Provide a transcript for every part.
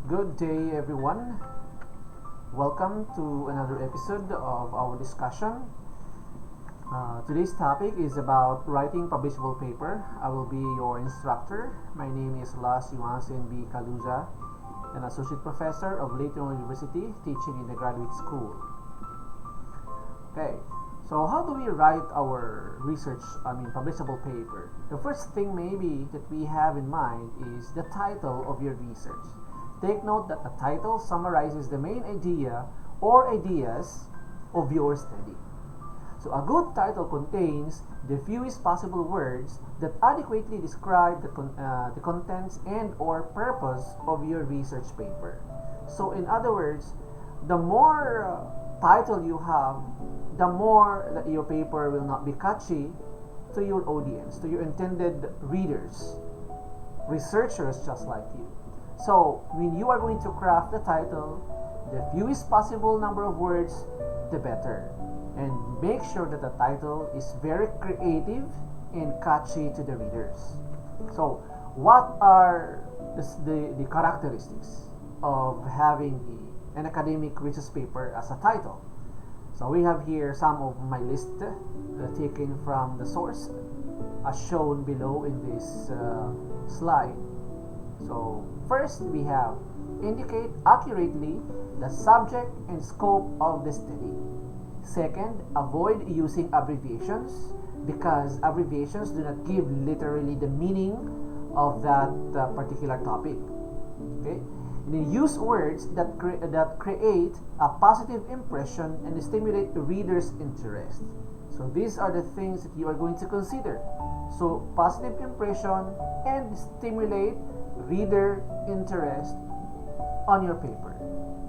Good day, everyone. Welcome to another episode of our discussion. Today's topic is about writing publishable paper. I will be your instructor. My name is Las Yuansen B. Kaluza, an associate professor of Leyton University teaching in the graduate school. Okay, so how do we write our publishable paper? The first thing maybe that we have in mind is the title of your research. Take note that the title summarizes the main idea or ideas of your study. So a good title contains the fewest possible words that adequately describe the contents and or purpose of your research paper. So in other words, the more title you have, the more that your paper will not be catchy to your audience, to your intended readers, researchers just like you. So when you are going to craft the title, the fewest possible number of words, the better. And make sure that the title is very creative and catchy to the readers. So what are the characteristics of having an academic research paper as a title? So we have here some of my list taken from the source as shown below in this slide. So first we have indicate accurately the subject and scope of the study. Second, avoid using abbreviations because abbreviations do not give literally the meaning of that particular topic. Okay? And then use words that create a positive impression and stimulate the reader's interest. So these are the things that you are going to consider. So positive impression and stimulate reader interest on your paper.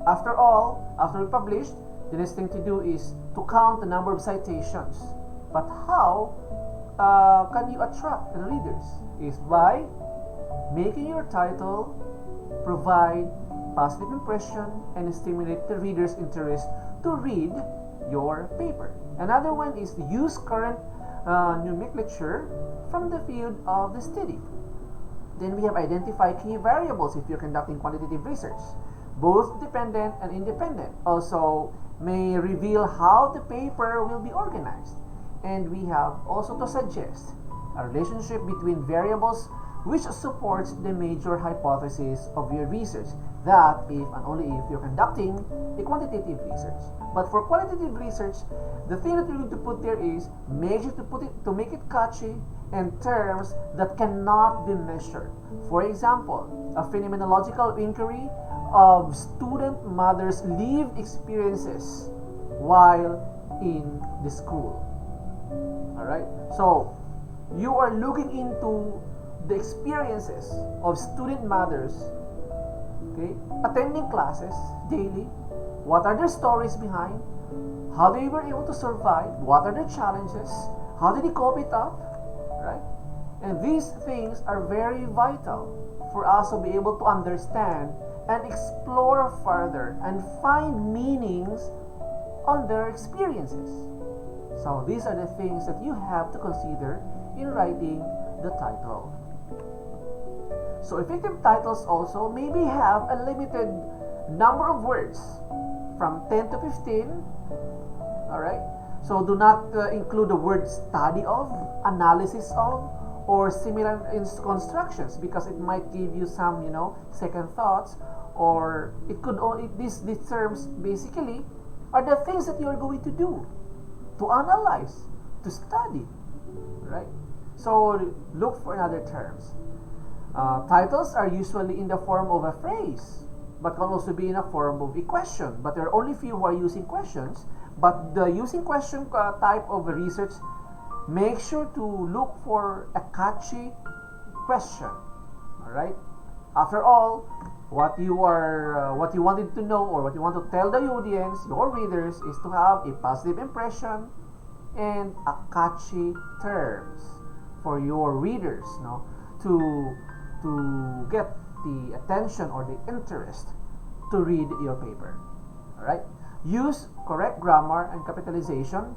After all, after we publish, the next thing to do is to count the number of citations. But how can you attract the readers? Is by making your title provide positive impression and stimulate the reader's interest to read your paper. Another one is to use current nomenclature from the field of the study. Then we have identify key variables if you're conducting quantitative research. Both dependent and independent also may reveal how the paper will be organized. And we have also to suggest a relationship between variables which supports the major hypothesis of your research. That if and only if you're conducting a quantitative research. But for qualitative research, the thing that you're going to put there is make sure to make it catchy and terms that cannot be measured. For example, a phenomenological inquiry of student mothers' lived experiences while in the school. Alright? So, you are looking into the experiences of student mothers, okay, attending classes daily. What are their stories behind? How they were able to survive? What are their challenges? How did they cope it up? Right? And these things are very vital for us to be able to understand and explore further and find meanings on their experiences. So these are the things that you have to consider in writing the title. So effective titles also maybe have a limited number of words from 10 to 15. Alright? So do not include the word study of, analysis of, or similar constructions because it might give you some, second thoughts, or it could only these terms basically are the things that you are going to do, to analyze, to study, right? So look for other terms. Titles are usually in the form of a phrase, but can also be in a form of a question. But there are only few who are using questions. But the using question type of research, make sure to look for a catchy question. All right. After all, what you wanted to know or what you want to tell the audience, your readers, is to have a positive impression and a catchy terms for your readers, to get the attention or the interest to read your paper. All right. Use correct grammar and capitalization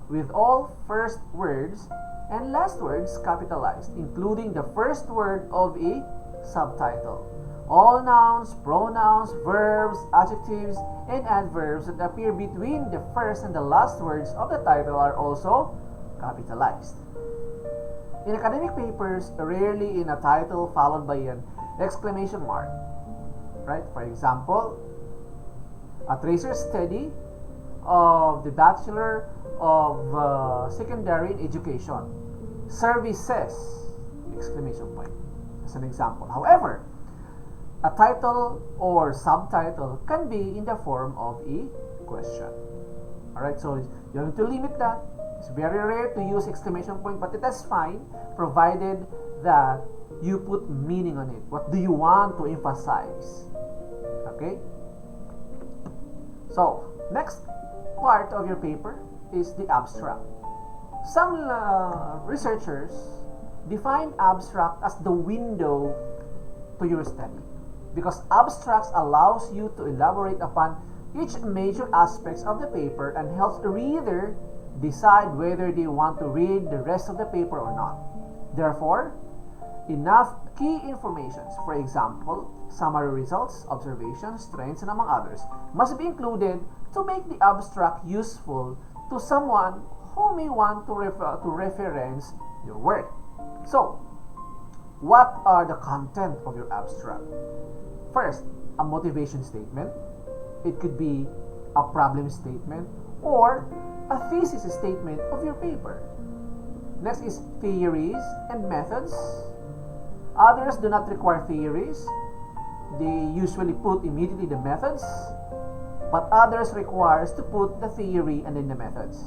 with all first words and last words capitalized, including the first word of a subtitle. All nouns, pronouns, verbs, adjectives, and adverbs that appear between the first and the last words of the title are also capitalized. In academic papers, rarely in a title followed by an exclamation mark. Right? For example, a tracer's study of the Bachelor of Secondary Education Services! Exclamation point. As an example. However, a title or subtitle can be in the form of a question. Alright, so you have to limit that. It's very rare to use exclamation point, but it is fine provided that you put meaning on it. What do you want to emphasize? Okay? So, next part of your paper is the abstract. Some researchers define abstract as the window to your study, because abstracts allows you to elaborate upon each major aspects of the paper and helps the reader decide whether they want to read the rest of the paper or not. Therefore, enough key informations, for example, summary results, observations, trends, and among others, must be included to make the abstract useful to someone who may want to reference your work. So, what are the content of your abstract? First, a motivation statement. It could be a problem statement or a thesis statement of your paper. Next is theories and methods. Others do not require theories. They usually put immediately the methods, but others requires to put the theory and then the methods.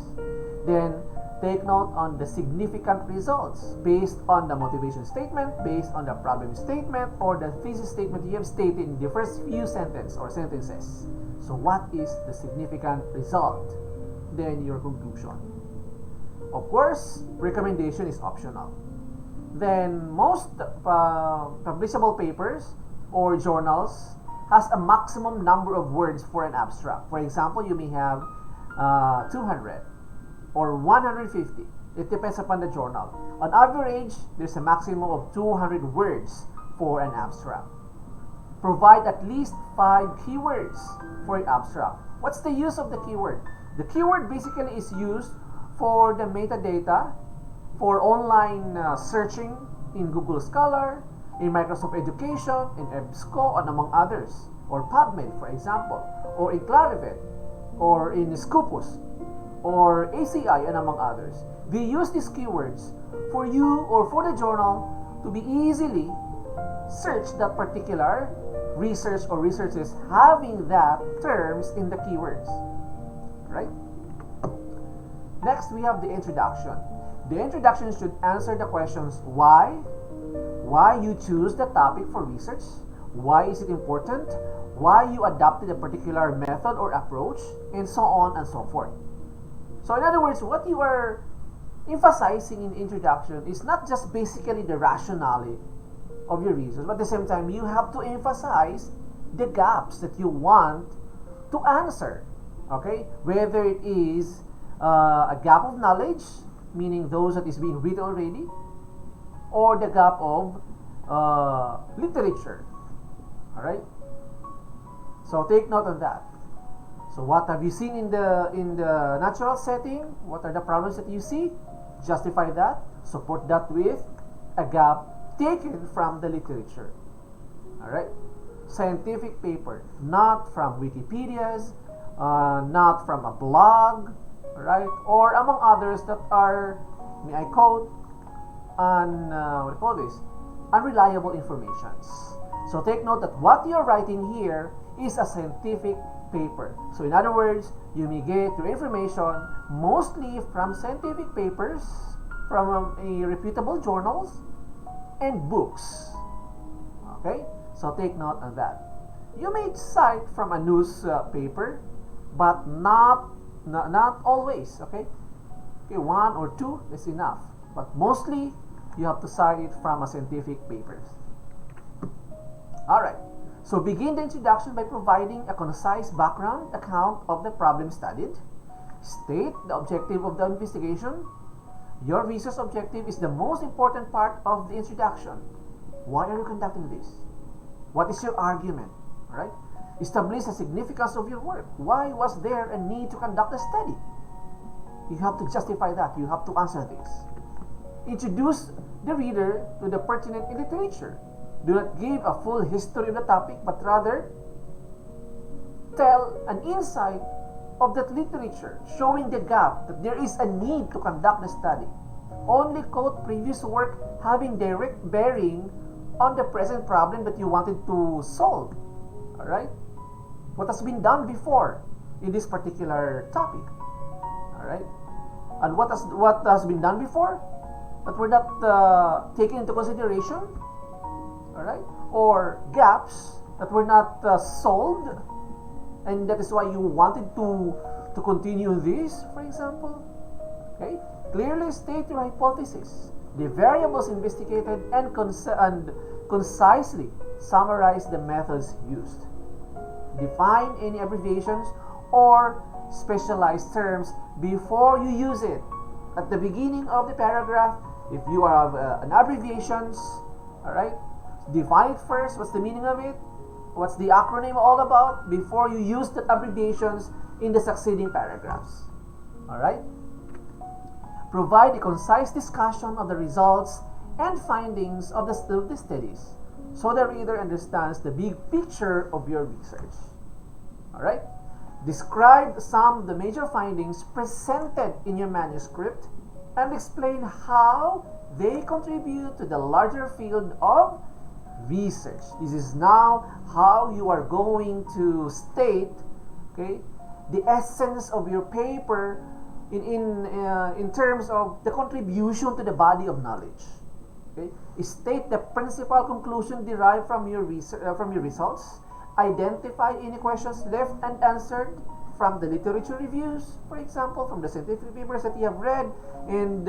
Then take note on the significant results based on the motivation statement, based on the problem statement, or the thesis statement you have stated in the first few sentences or sentences. So what is the significant result? Then your conclusion. Of course, recommendation is optional. Then most publishable papers or journals has a maximum number of words for an abstract. For example, you may have 200 or 150. It depends upon the journal. On average, there's a maximum of 200 words for an abstract. Provide at least 5 keywords for an abstract. What's the use of the keyword? The keyword basically is used for the metadata for online searching in Google Scholar, in Microsoft Education, in EBSCO, and among others, or PubMed, for example, or in Clarivate, or in Scopus, or ACI, and among others. We use these keywords for you or for the journal to be easily search that particular research or researches having that terms in the keywords. Right? Next, we have the introduction. The introduction should answer the questions why you choose the topic for research, why is it important, why you adopted a particular method or approach, and so on and so forth. So in other words, what you are emphasizing in introduction is not just basically the rationale of your research, but at the same time, you have to emphasize the gaps that you want to answer. Okay? Whether it is a gap of knowledge, meaning those that is being written already, or the gap of literature. Alright? So take note of that. So what have you seen in the natural setting? What are the problems that you see? Justify that. Support that with a gap taken from the literature. Alright? Scientific paper, not from Wikipedia's, not from a blog, right? Or among others that are, may I quote, unreliable informations. So take note that what you're writing here is a scientific paper. So in other words, you may get your information mostly from scientific papers, from a reputable journals, and books. Okay? So take note of that. You may cite from a newspaper, but not always. Okay? Okay, 1 or 2 is enough. But mostly, you have to cite it from a scientific papers. Alright. So begin the introduction by providing a concise background account of the problem studied. State the objective of the investigation. Your research objective is the most important part of the introduction. Why are you conducting this? What is your argument? Right? Establish the significance of your work. Why was there a need to conduct a study? You have to justify that. You have to answer this. Introduce the reader to the pertinent literature. Do not give a full history of the topic, but rather tell an insight of that literature, showing the gap that there is a need to conduct the study. Only quote previous work having direct bearing on the present problem that you wanted to solve. Alright? What has been done before in this particular topic. Alright? And what has been done before that were not taken into consideration, alright, or gaps that were not solved, and that is why you wanted to continue this, for example. Okay, clearly state your hypothesis, the variables investigated, and concisely summarize the methods used. Define any abbreviations or specialized terms before you use it. At the beginning of the paragraph, if you have an abbreviations, alright, define it first. What's the meaning of it? What's the acronym all about before you use the abbreviations in the succeeding paragraphs. Alright? Provide a concise discussion of the results and findings of the studies so the reader understands the big picture of your research. Alright? Describe some of the major findings presented in your manuscript and explain how they contribute to the larger field of research. This is now how you are going to state, okay, the essence of your paper in terms of the contribution to the body of knowledge. Okay? State the principal conclusion derived from your results. Identify any questions left unanswered from the literature reviews, for example, from the scientific papers that you have read and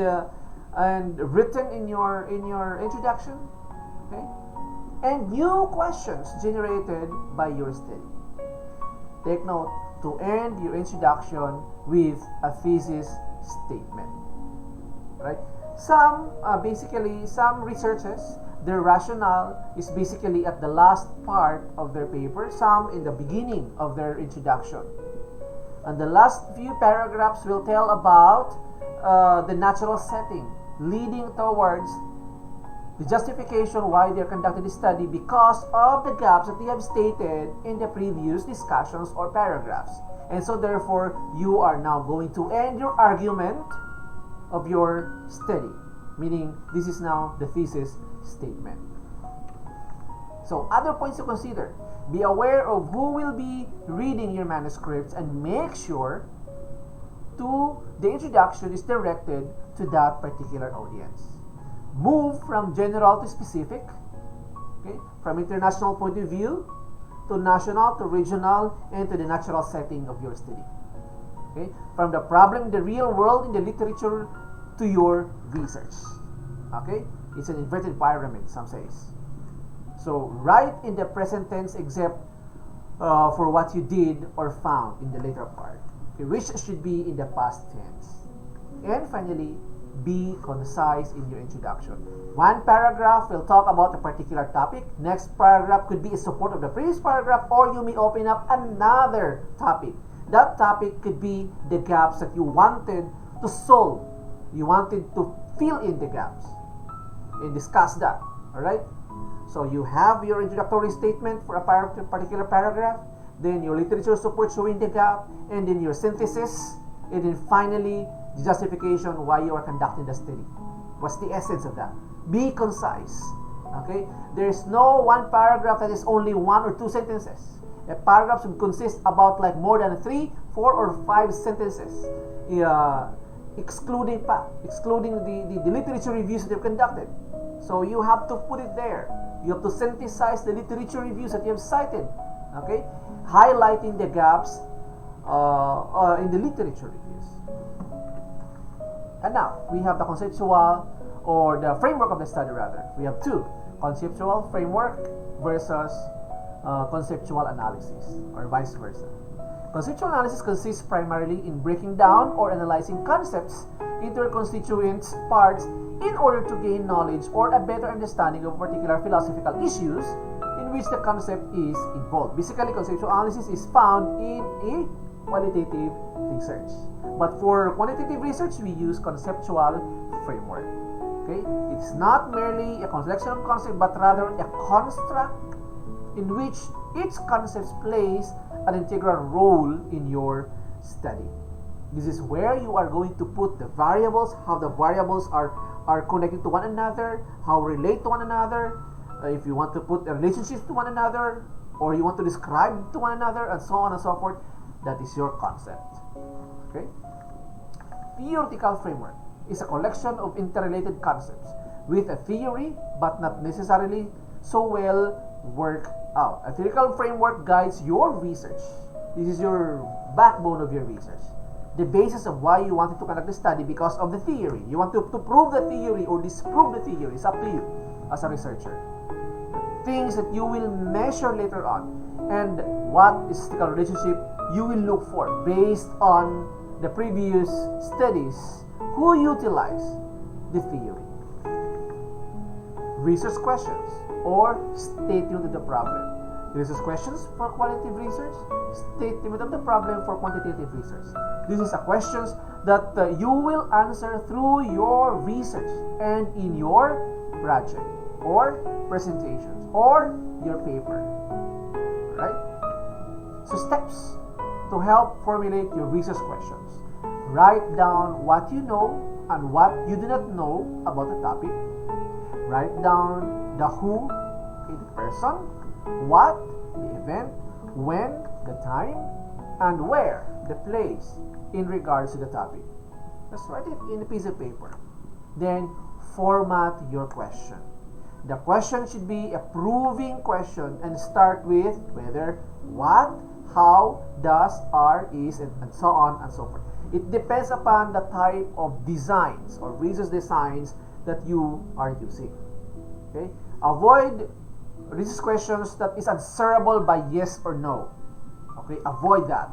written in your introduction, okay? And new questions generated by your study. Take note to end your introduction with a thesis statement. Right? Some researchers, their rationale is basically at the last part of their paper, some in the beginning of their introduction. And the last few paragraphs will tell about the natural setting leading towards the justification why they are conducting the study because of the gaps that they have stated in the previous discussions or paragraphs. And so therefore, you are now going to end your argument of your study, meaning this is now the thesis statement. So other points to consider: be aware of who will be reading your manuscripts and make sure the introduction is directed to that particular audience. Move from general to specific, okay, from international point of view to national to regional and to the natural setting of your study. Okay, from the problem in the real world in the literature to your research. Okay, it's an inverted pyramid, some says. So write in the present tense except for what you did or found in the later part, okay, which should be in the past tense. And finally, be concise in your introduction. One paragraph will talk about a particular topic. Next paragraph could be a support of the previous paragraph, or you may open up another topic. That topic could be the gaps that you wanted to solve. You wanted to fill in the gaps and discuss that. Alright? So you have your introductory statement for a particular paragraph, then your literature support showing the gap, and then your synthesis, and then finally the justification why you are conducting the study. What's the essence of that? Be concise. Okay? There's no one paragraph that is only one or two sentences. A paragraph should consist about like more than 3, 4, or 5 sentences, excluding the literature reviews that you've conducted. So you have to put it there. You have to synthesize the literature reviews that you have cited. Okay? Highlighting the gaps in the literature reviews. And now, we have the conceptual, or the framework of the study rather. We have two: conceptual framework versus conceptual analysis, or vice versa. Conceptual analysis consists primarily in breaking down or analyzing concepts into their constituent parts in order to gain knowledge or a better understanding of particular philosophical issues in in which the concept is involved. Basically, conceptual analysis is found in a qualitative research. But for quantitative research, we use conceptual framework. Okay? It's not merely a collection of concepts, but rather a construct in which each concept plays an integral role in your study. This is where you are going to put the variables, how the variables are connected to one another, how relate to one another, if you want to put a relationship to one another, or you want to describe to one another, and so on and so forth. That is your concept. Okay? Theoretical framework is a collection of interrelated concepts with a theory, but not necessarily so well worked out. A theoretical framework guides your research. This is your backbone of your research. The basis of why you wanted to conduct the study because of the theory. You want to prove the theory or disprove the theory. It's up to you as a researcher. Things that you will measure later on, and what statistical relationship you will look for based on the previous studies who utilize the theory. Research questions or statement of the problem. Research questions for qualitative research, statement of the problem for quantitative research. This is a questions that you will answer through your research and in your project or presentations or your paper. Right? So steps to help formulate your research questions. Write down what you know and what you do not know about the topic. Write down the who, the person, what, the event, when, the time, and where, the place in regards to the topic. Just write it in a piece of paper. Then format your question. The question should be a proving question and start with whether, what, how, does, are, is, and so on and so forth. It depends upon the type of designs or research designs that you are using. Okay? Avoid research questions that is answerable by yes or no. Okay? Avoid that.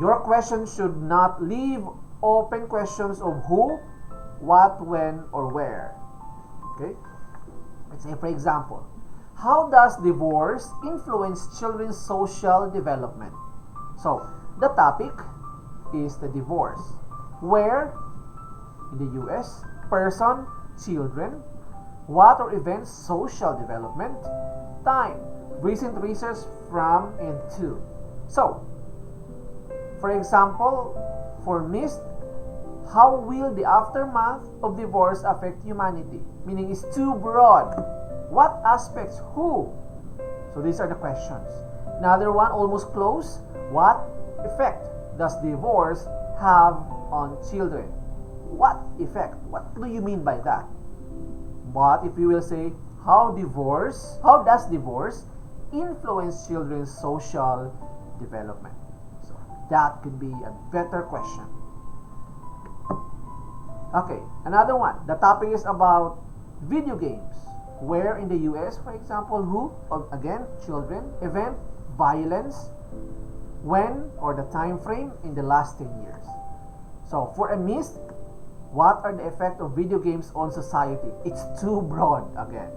Your question should not leave open questions of who, what, when, or where. Okay? Let's say, for example, how does divorce influence children's social development? So, the topic is the divorce. Where? In the US. Person, children. What or events? Social development. Time. Recent research from and to. So, for example, for MIST, how will the aftermath of divorce affect humanity? Meaning it's too broad. What aspects? Who? So these are the questions. Another one, almost close. What effect does divorce have on children? What effect? What do you mean by that? But if you will say, how does divorce influence children's social development? So that could be a better question. Okay, another one. The topic is about video games. Where in the US, for example, who? Again, children. Event, violence. When or the time frame in the last 10 years. So for a MIST, what are the effects of video games on society? It's too broad again.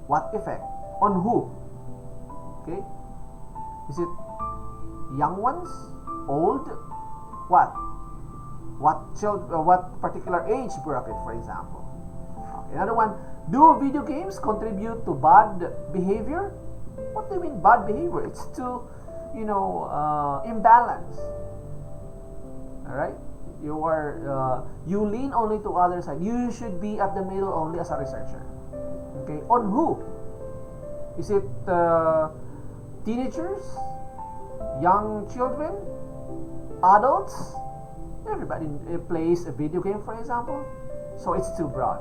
What effect? On who? Okay? Is it young ones? Old? What? What particular age bracket, for example? Okay. Another one, do video games contribute to bad behavior? What do you mean bad behavior? It's too, imbalance. Alright? You lean only to other side. You should be at the middle only as a researcher. Okay? On who? Is it teenagers? Young children? Adults? Everybody plays a video game, for example. So it's too broad.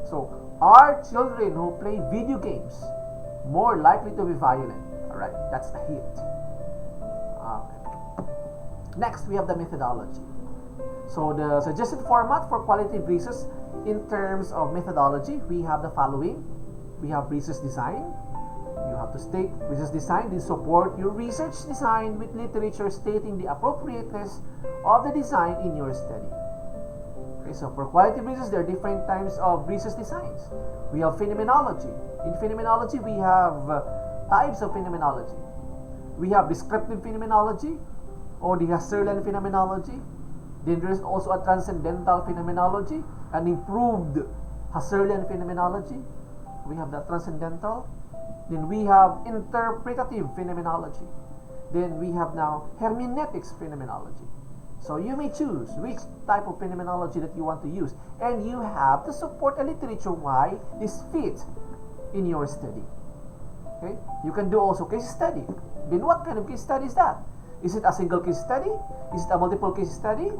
So are children who play video games more likely to be violent? Alright, that's a hint. Okay. Next, we have the methodology. So the suggested format for qualitative research in terms of methodology, we have the following. We have research design. You have to state research design. This support your research design with literature stating the appropriateness of the design in your study. Okay, so for qualitative research, there are different types of research designs. We have phenomenology. In phenomenology, we have types of phenomenology. We have descriptive phenomenology, or the Husserlian phenomenology. Then there is also a transcendental phenomenology, an improved Husserlian phenomenology. We have the transcendental. Then we have interpretative phenomenology. Then we have now hermeneutics phenomenology. So you may choose which type of phenomenology that you want to use, and you have to support a literature why this fits in your study. Okay? You can do also case study. Then what kind of case study is that? Is it a single case study? Is it a multiple case study?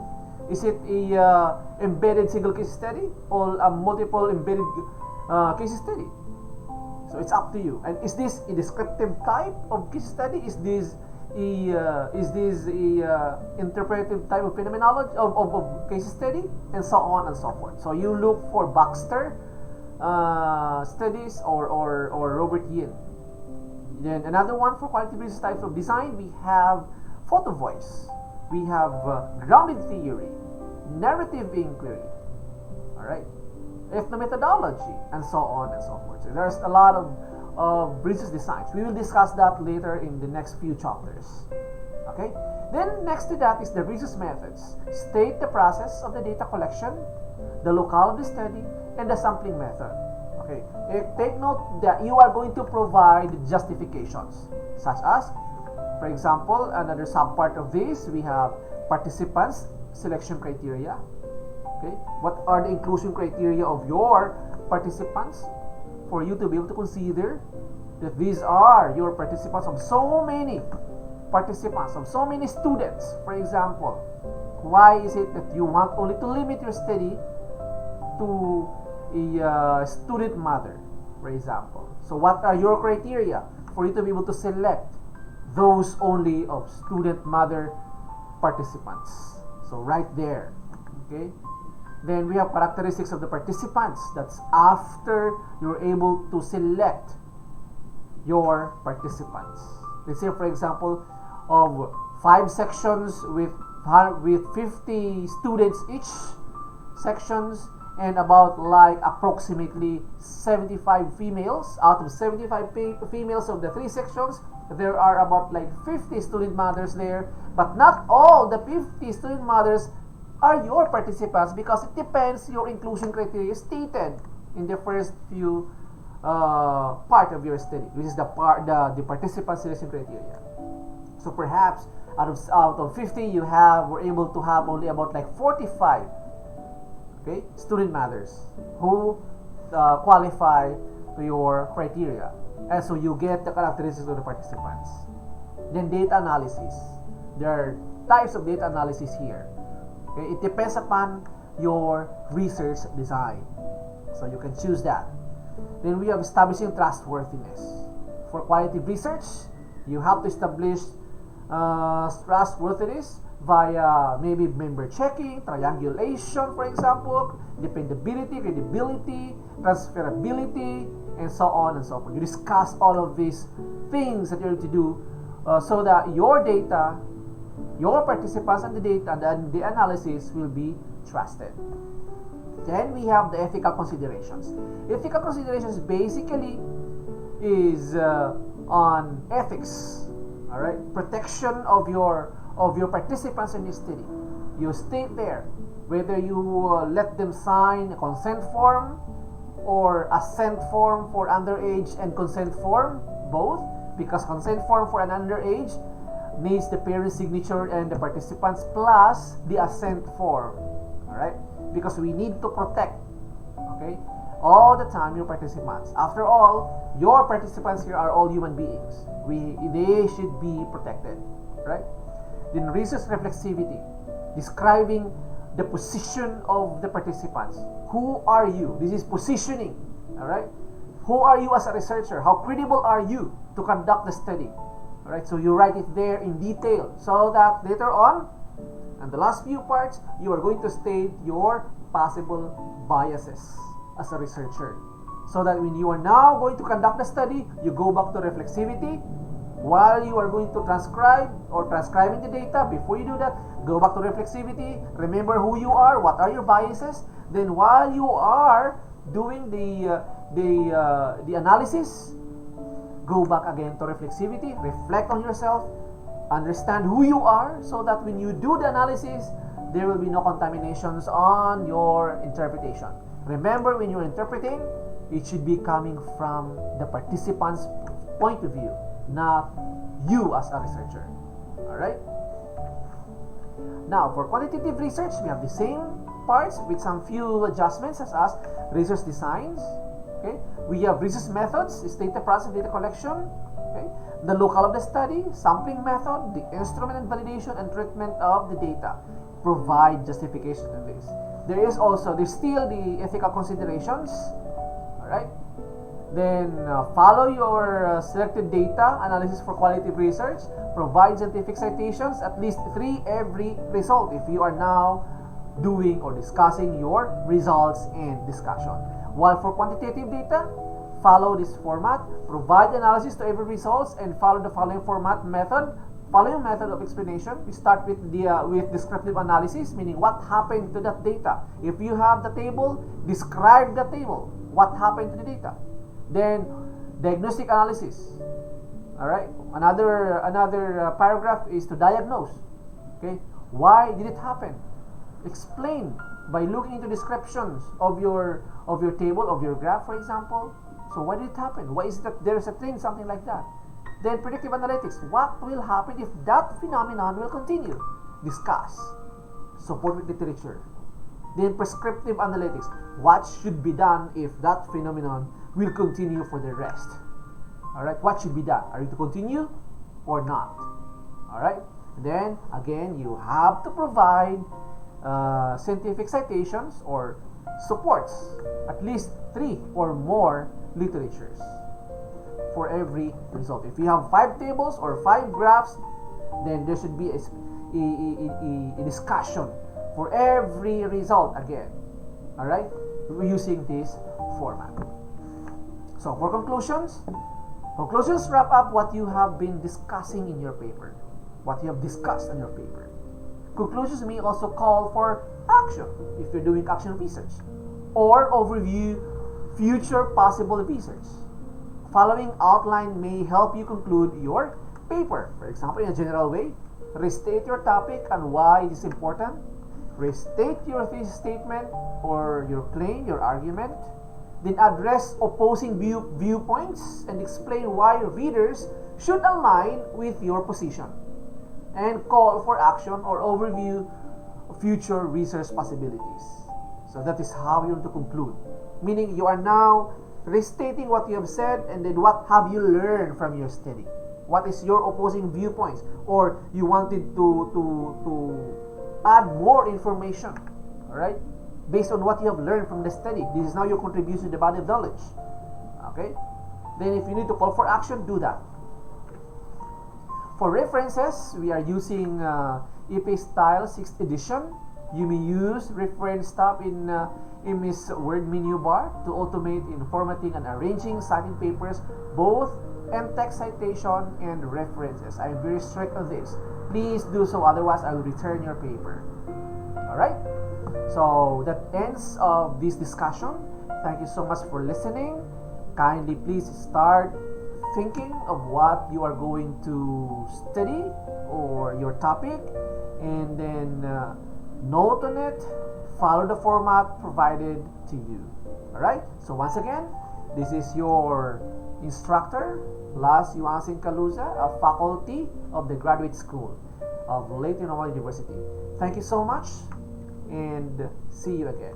Is it a embedded single case study or a multiple embedded case study? So it's up to you. And is this a descriptive type of case study? Is this a interpretive type of phenomenology of case study, and so on and so forth? So you look for Baxter studies or Robert Yin. Then another one for qualitative types of design, we have photo voice, we have grounded theory, narrative inquiry, all right, ethnomethodology, and so on and so forth. So there's a lot of research designs. We will discuss that later in the next few chapters. Okay. Then next to that is the research methods. State the process of the data collection, the locale of the study, and the sampling method. Okay. Take note that you are going to provide justifications, such as, for example, another subpart of this, we have participants selection criteria. Okay. What are the inclusion criteria of your participants for you to be able to consider that these are your participants of so many participants, of so many students, for example? Why is it that you want only to limit your study to a student mother, for example? So what are your criteria for you to be able to select those only of student mother participants? So right there, okay. Then we have characteristics of the participants. That's after you're able to select your participants. Let's say, for example, of 5 sections with 50 students each sections, and about like approximately 75 females. Out of 75 females of the 3 sections, there are about like 50 student mothers there, but not all the 50 student mothers are your participants, because it depends your inclusion criteria stated in the first few part of your study, which is the participant selection criteria. So perhaps out of 50 you were able to have only about like 45, okay, student mothers who qualify to your criteria, and so you get the characteristics of the participants. Then data analysis. There are types of data analysis here. Okay, it depends upon your research design, so you can choose that. Then we have establishing trustworthiness. For qualitative research, you have to establish trustworthiness via maybe member checking, triangulation, for example, dependability, credibility, transferability, and so on and so forth. You discuss all of these things that you're going to do so that your data, your participants, and the data and the analysis will be trusted. Then we have the ethical considerations. Ethical considerations basically is on ethics, all right, protection of your participants in this study. You state there whether you let them sign a consent form or assent form for underage and consent form, both, because consent form for an underage needs the parent's signature and the participants plus the assent form, all right, because we need to protect, okay, all the time your participants. After all, your participants here are all human beings. They should be protected, right? Then research reflexivity, describing the position of the participants. Who are you? This is positioning, all right? Who are you as a researcher? How credible are you to conduct the study? All right, so you write it there in detail so that later on, and the last few parts, you are going to state your possible biases as a researcher, so that when you are now going to conduct the study, you go back to reflexivity. While you are going to transcribe or transcribing the data, before you do that, go back to reflexivity. Remember who you are, what are your biases. Then while you are doing the analysis, Go back again to reflexivity, reflect on yourself, understand who you are, so that when you do the analysis, there will be no contaminations on your interpretation. Remember, when you're interpreting, it should be coming from the participant's point of view, not you as a researcher. Alright? Now, for quantitative research, we have the same parts with some few adjustments such as research designs. Okay? We have research methods, is data processing, data collection. Okay? The locale of the study, sampling method, the instrument and validation and treatment of the data. Provide justification to this. There's still the ethical considerations. Alright? Then follow your selected data analysis for qualitative research. Provide scientific citations, at least 3 every result if you are now doing or discussing your results and discussion. While for quantitative data, follow this format. Provide analysis to every results and follow the following format method. Following method of explanation, we start with descriptive analysis, meaning what happened to that data. If you have the table, describe the table. What happened to the data? Then diagnostic analysis. All right. Another paragraph is to diagnose. Okay. Why did it happen? Explain by looking into descriptions of your table, of your graph, for example. So why did it happen? Why is it that there is a trend, something like that? Then predictive analytics. What will happen if that phenomenon will continue? Discuss. Support with literature. Then prescriptive analytics. What should be done if that phenomenon will continue for the rest? Alright, what should be done? Are you to continue or not? Alright, then again, you have to provide scientific citations or supports, at least 3 or more literatures for every result. If you have 5 tables or 5 graphs, then there should be a discussion for every result again. Alright, using this format. So for conclusions wrap up what you have been discussing in your paper, what you have discussed in your paper. Conclusions may also call for action if you're doing action research, or overview future possible research. Following outline may help you conclude your paper. For example, in a general way, restate your topic and why it is important. Restate your thesis statement or your claim, your argument. Then address opposing viewpoints and explain why readers should align with your position. And call for action or overview future research possibilities. So that is how you want to conclude. Meaning you are now restating what you have said, and then what have you learned from your study? What is your opposing viewpoints? Or you wanted to add more information, alright? Based on what you have learned from the study. This is now your contribution to the body of knowledge. Okay? Then if you need to call for action, do that. For references, we are using EP Style 6th edition. You may use reference tab in IMI's word menu bar to automate in formatting and arranging citing papers, both and-text citation and references. I am very strict on this. Please do so, otherwise I will return your paper. Alright? So that ends of this discussion. Thank you so much for listening. Kindly please start thinking of what you are going to study or your topic, and then note on it, follow the format provided to you. Alright? So once again, this is your instructor, Las Yuansing Kaluza, a faculty of the Graduate School of Leyte Normal University. Thank you so much, and see you again.